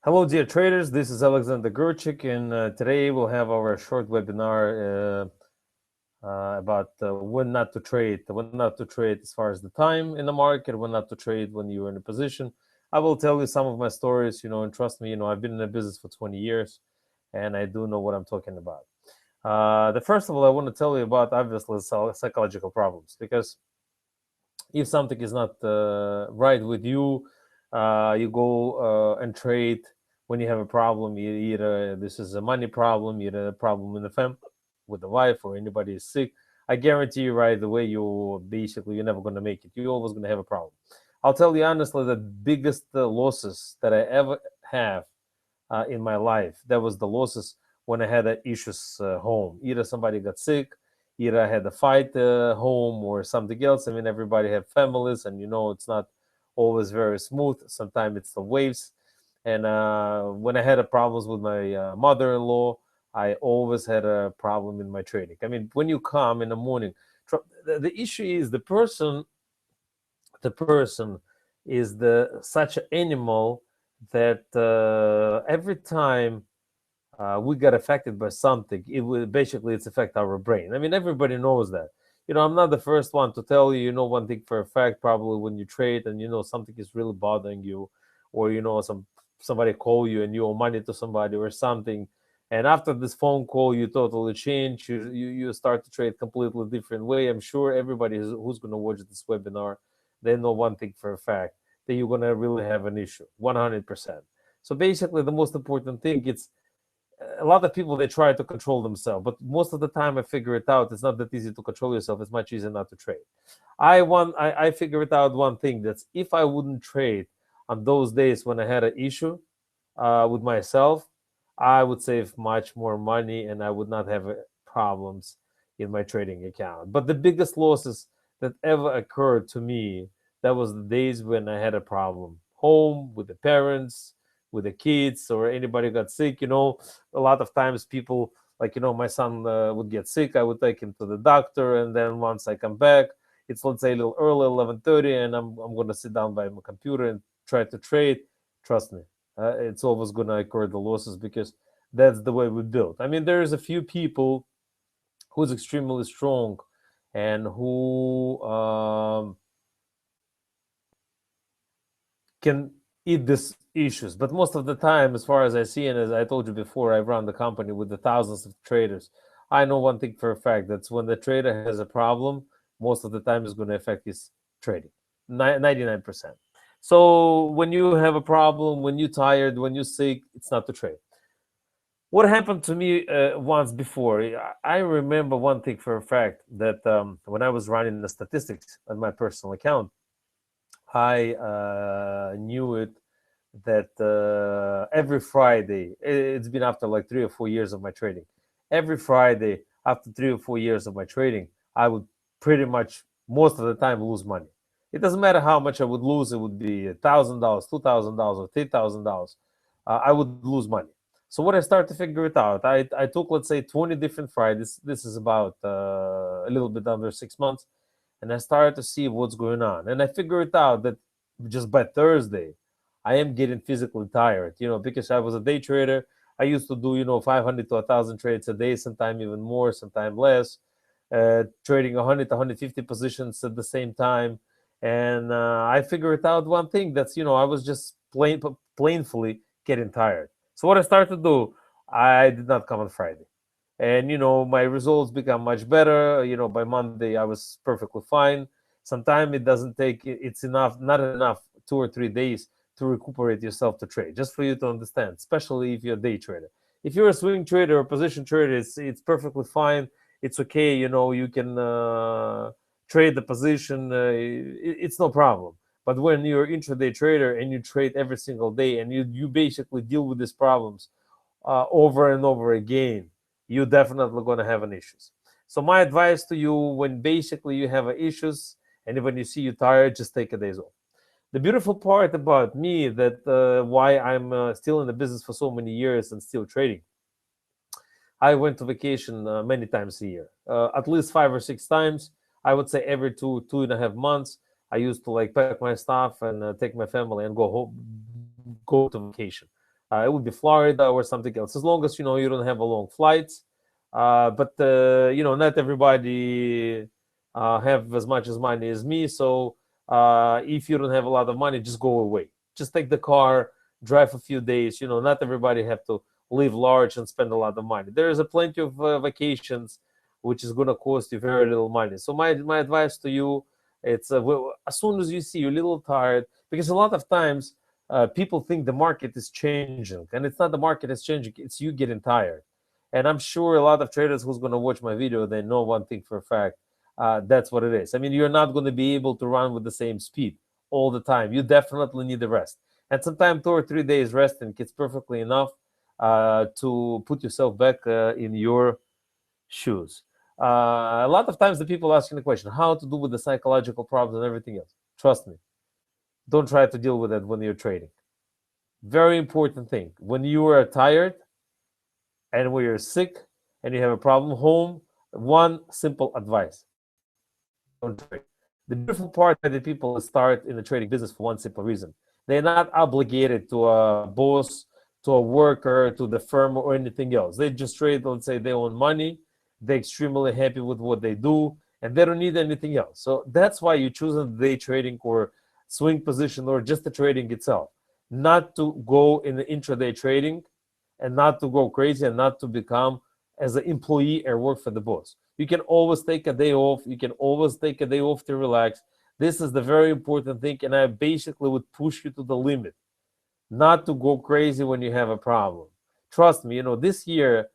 Hello, dear traders. This is Alex Gerchik, and today we'll have our short webinar about when not to trade. When not to trade as far as the time in the market, when not to trade when you're in a position. I will tell you some of my stories, and trust me, I've been in the business for 20 years, and I do know what I'm talking about. The first of all, I want to tell you about obviously psychological problems, because if something is not right with you, you go and trade when you have a problem. Either this is a money problem, either a problem in the family with the wife, or anybody is sick. I guarantee you, right away, you're never going to make it. You're always going to have a problem. I'll tell you honestly, the biggest losses that I ever have in my life, that was the losses when I had issues home. Either somebody got sick, either I had a fight home, or something else. I mean, everybody have families, and it's not always very smooth. Sometimes it's the waves. And when I had problems with my mother-in-law, I always had a problem in my trading. I mean, when you come in the morning, the issue is the person is the such an animal that every time we got affected by something, it will basically it's affect our brain. I mean, everybody knows that. I'm not the first one to tell you. One thing for a fact, probably when you trade and something is really bothering you, or somebody call you and you owe money to somebody or something, and after this phone call you totally change. You start to trade completely different way. I'm sure everybody who's going to watch this webinar, they know one thing for a fact, that you're going to really have an issue 100%. So basically, the most important thing, it's a lot of people, they try to control themselves, but most of the time I figure it out, it's not that easy to control yourself. It's much easier not to trade. I figured out one thing, that's if I wouldn't trade on those days when I had an issue with myself, I would save much more money and I would not have problems in my trading account. But the biggest losses that ever occurred to me, that was the days when I had a problem home with the parents, with the kids, or anybody got sick. A lot of times people, like, my son would get sick. I would take him to the doctor, and then once I come back, it's, let's say, a little early, 11:30, and I'm going to sit down by my computer and try to trade. Trust me, it's always going to occur the losses, because that's the way we built. I mean, there's a few people who's extremely strong and who can eat these issues. But most of the time, as far as I see, and as I told you before, I run the company with the thousands of traders. I know one thing for a fact, that's when the trader has a problem, most of the time it's going to affect his trading, 99%. So when you have a problem, when you're tired, when you're sick, it's not to trade. What happened to me once before, I remember one thing for a fact, that when I was running the statistics on my personal account, I knew it, that every Friday, it's been after like 3 or 4 years of my trading. Every Friday, after 3 or 4 years of my trading, I would pretty much most of the time lose money. It doesn't matter how much I would lose. It would be $1,000, $2,000, or $3,000. I would lose money. So what I started to figure it out, I took, let's say, 20 different Fridays. This is about a little bit under 6 months, and I started to see what's going on. And I figured out that just by Thursday, I am getting physically tired, because I was a day trader. I used to do, 500 to 1,000 trades a day, sometimes even more, sometimes less, trading 100 to 150 positions at the same time. And I figured out one thing, that's, I was just plainly getting tired. So what I started to do, I did not come on Friday. And my results become much better. By Monday I was perfectly fine. Sometimes it doesn't take, it's enough, not enough, 2 or 3 days to recuperate yourself to trade, just for you to understand, especially if you're a day trader. If you're a swing trader or position trader, it's perfectly fine. It's okay. You can trade the position. It's no problem. But when you're an intraday trader and you trade every single day, and you basically deal with these problems over and over again, you're definitely going to have an issues. So my advice to you, when basically you have issues, and when you see you tired, just take a days off. The beautiful part about me, that why I'm still in the business for so many years and still trading, I went to vacation many times a year, at least 5 or 6 times. I would say every 2.5 months, I used to like pack my stuff and take my family and go home, go to vacation. It would be Florida or something else, as long as you don't have a long flights. But not everybody have as much as money as me. So if you don't have a lot of money, just go away. Just take the car, drive a few days. Not everybody have to live large and spend a lot of money. There is a plenty of vacations which is going to cost you very little money. So my advice to you, it's as soon as you see you're a little tired, because a lot of times people think the market is changing, and it's not the market is changing, it's you getting tired. And I'm sure a lot of traders who's going to watch my video, they know one thing for a fact. That's what it is. I mean, you're not going to be able to run with the same speed all the time. You definitely need a rest. And sometimes 2 or 3 days resting is perfectly enough to put yourself back in your shoes. A lot of times the people asking the question, how to do with the psychological problems and everything else. Trust me, don't try to deal with that when you're trading. Very important thing. When you are tired and when you're sick and you have a problem home, one simple advice: don't trade. The beautiful part that the people start in the trading business for one simple reason: they're not obligated to a boss, to a worker, to the firm, or anything else. They just trade, let's say, their own money. They're extremely happy with what they do, and they don't need anything else. So that's why you choose day trading or swing position or just the trading itself, not to go in the intraday trading, and not to go crazy, and not to become as an employee or work for the boss. You can always take a day off. You can always take a day off to relax. This is the very important thing, and I basically would push you to the limit, not to go crazy when you have a problem. Trust me, this year,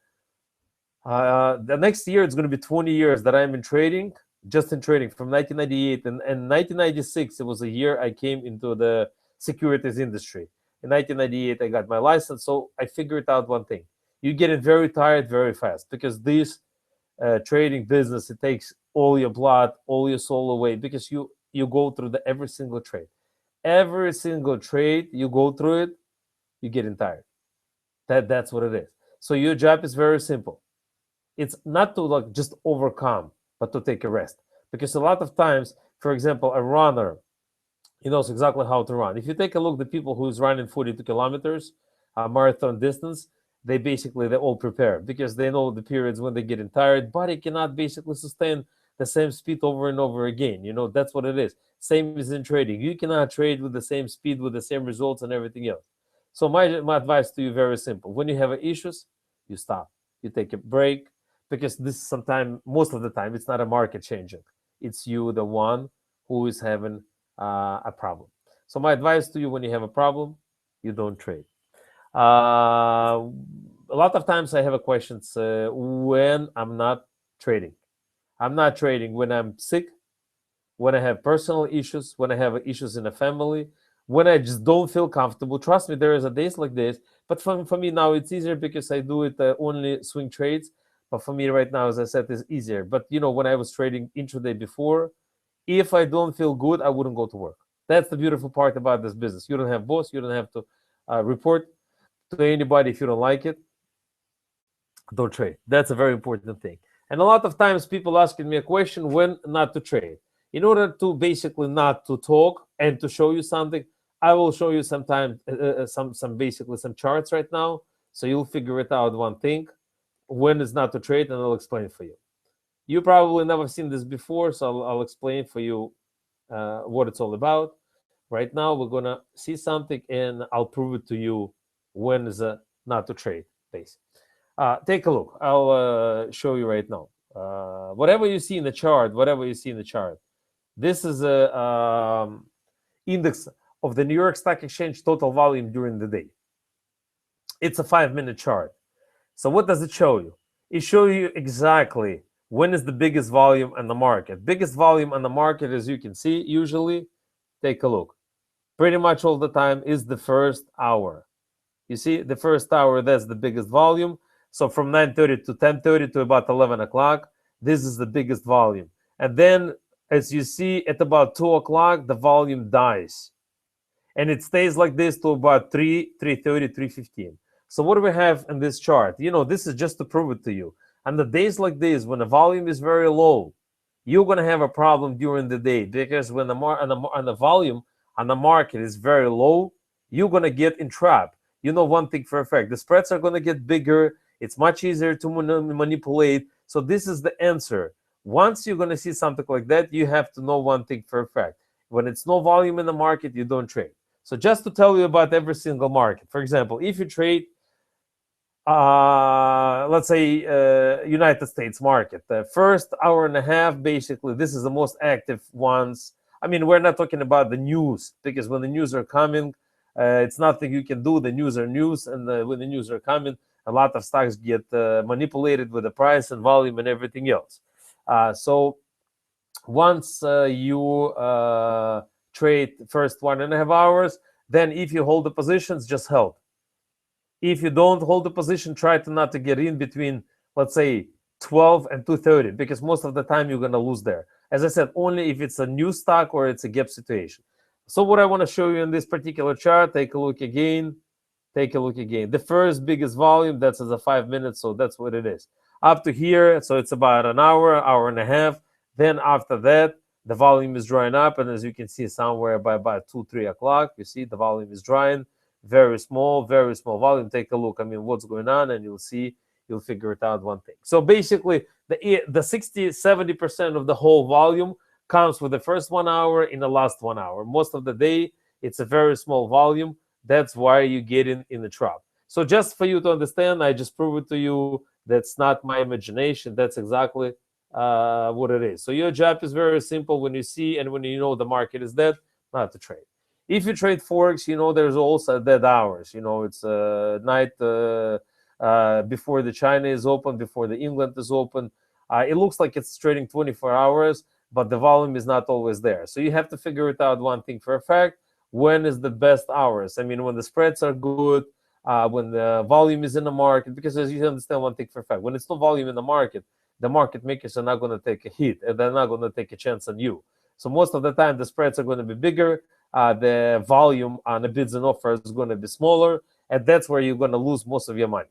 the next year, it's going to be 20 years that I'm in trading, just in trading, from 1998. And 1996, it was a year I came into the securities industry. In 1998, I got my license. So I figured out one thing: you get very tired very fast, because this trading business, it takes all your blood, all your soul away, because you go through every single trade. Every single trade, you go through it, you're getting tired. That's what it is. So your job is very simple. It's not to just overcome, but to take a rest. Because a lot of times, for example, a runner, he knows exactly how to run. If you take a look at the people who's running 42 kilometers, marathon distance, they all prepare, because they know the periods when they're getting tired. Body cannot basically sustain the same speed over and over again. That's what it is. Same as in trading. You cannot trade with the same speed, with the same results and everything else. So my advice to you, very simple: when you have issues, you stop. You take a break, because most of the time, it's not a market changing. It's you, the one who is having a problem. So my advice to you: when you have a problem, you don't trade. A lot of times I have a questions when I'm not trading. I'm not trading when I'm sick, when I have personal issues, when I have issues in the family, when I just don't feel comfortable. Trust me, there is a days like this. But for me now, it's easier, because I do it only swing trades. But for me right now, as I said, it's easier. But when I was trading intraday before, if I don't feel good, I wouldn't go to work. That's the beautiful part about this business. You don't have boss. You don't have to report to anybody. If you don't like it, don't trade. That's a very important thing. And a lot of times people asking me a question: when not to trade. In order to basically not to talk and to show you something, I will show you some basically some charts right now, so you'll figure it out one thing: when is not to trade, and I'll explain it for you. You probably never seen this before, so I'll explain for you what it's all about. Right now, we're gonna see something, and I'll prove it to you when is not to trade base. Take a look. I'll show you right now. Whatever you see in the chart, this is a index of the New York Stock Exchange total volume during the day. It's a 5-minute chart. So what does it show you? It shows you exactly when is the biggest volume on the market. Biggest volume on the market, as you can see, usually, take a look, pretty much all the time, is the first hour. You see, the first hour, that's the biggest volume. So from 9:30 to 10:30 to about 11 o'clock, this is the biggest volume. And then, as you see, at about 2 o'clock, the volume dies. And it stays like this to about 3:30, 3:15. So what do we have in this chart? This is just to prove it to you. On the days like this, when the volume is very low, you're going to have a problem during the day, because when the volume on the market is very low, you're going to get entrapped. you know one thing for a fact: the spreads are going to get bigger. It's much easier to manipulate. So this is the answer. Once you're going to see something like that, you have to know one thing for a fact: when it's no volume in the market, you don't trade. So just to tell you about every single market, for example, if you trade let's say United States market, the first hour and a half, basically this is the most active ones. I mean, we're not talking about the news, because when the news are coming, it's nothing you can do. The news are news, and when the news are coming, a lot of stocks get manipulated with the price and volume and everything else. So once you trade first 1.5 hours, then if you hold the positions, just hold. If you don't hold the position, try to not to get in between, let's say, 12 and 2:30, because most of the time you're going to lose there. As I said, only if it's a new stock or it's a gap situation. So what I want to show you in this particular chart, take a look again. Take a look again. The first biggest volume, that's the 5 minutes, so that's what it is. Up to here, so it's about an hour, hour and a half. Then after that, the volume is drying up, and as you can see, somewhere by about 2, 3 o'clock, you see the volume is drying. Very small volume. Take a look. I mean, what's going on, and you'll see, you'll figure it out one thing. So basically, the 60-70% of the whole volume comes with the first 1 hour in the last 1 hour. Most of the day, it's a very small volume. That's why you get in the trap. So just for you to understand, I just prove it to you. That's not my imagination. That's exactly what it is. So your job is very simple. When you see and when you know the market is dead, not to trade. If you trade forex, you know there's also dead hours. You know, it's night before the China is open, before the England is open. It looks like it's trading 24 hours, but the volume is not always there. So you have to figure it out one thing for a fact: when is the best hours? I mean, when the spreads are good, when the volume is in the market. Because as you understand one thing for a fact: when it's no volume in the market makers are not going to take a hit, and they're not going to take a chance on you. So most of the time, the spreads are going to be bigger. The volume on the bids and offers is going to be smaller, and that's where you're going to lose most of your money.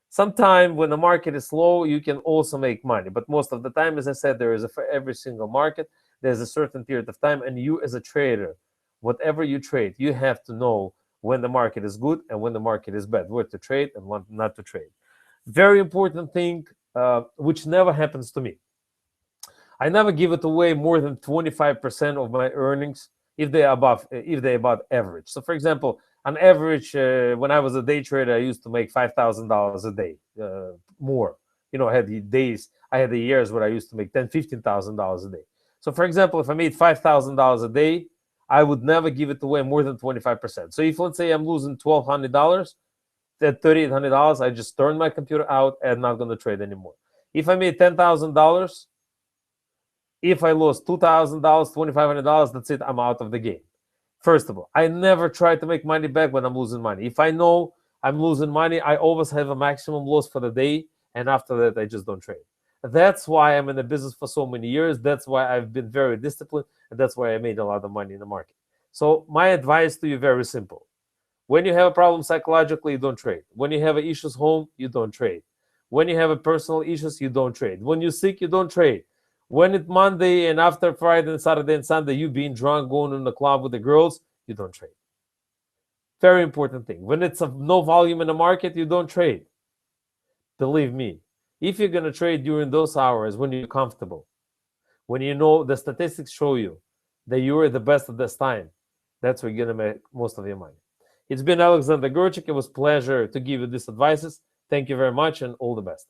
Sometime when the market is slow, you can also make money, but most of the time, as I said, there is for every single market, there's a certain period of time, and you as a trader, whatever you trade, you have to know when the market is good and when the market is bad, where to trade and when not to trade. Very important thing, which never happens to me. I never give it away more than 25% of my earnings if they're above average. So, for example, on average, when I was a day trader, I used to make $5,000 a day, more. You know, I had the years where I used to make $10,000-15,000 a day. So, for example, if I made $5,000 a day, I would never give it away more than 25%. So, if let's say I'm losing $1,200, that $3,800, I just turn my computer out and not going to trade anymore. If I made $10,000, if I lost $2,000, $2,500, that's it. I'm out of the game. First of all, I never try to make money back when I'm losing money. If I know I'm losing money, I always have a maximum loss for the day, and after that, I just don't trade. That's why I'm in the business for so many years. That's why I've been very disciplined, and that's why I made a lot of money in the market. So my advice to you, very simple. When you have a problem psychologically, you don't trade. When you have issues home, you don't trade. When you have personal issues, you don't trade. When you're sick, you don't trade. When it's Monday and after Friday and Saturday and Sunday, you being drunk, going in the club with the girls, you don't trade. Very important thing. When it's no volume in the market, you don't trade. Believe me, if you're going to trade during those hours when you're comfortable, when you know the statistics show you that you are the best at this time, that's where you're going to make most of your money. It's been Alexander Gerchik. It was a pleasure to give you these advices. Thank you very much, and all the best.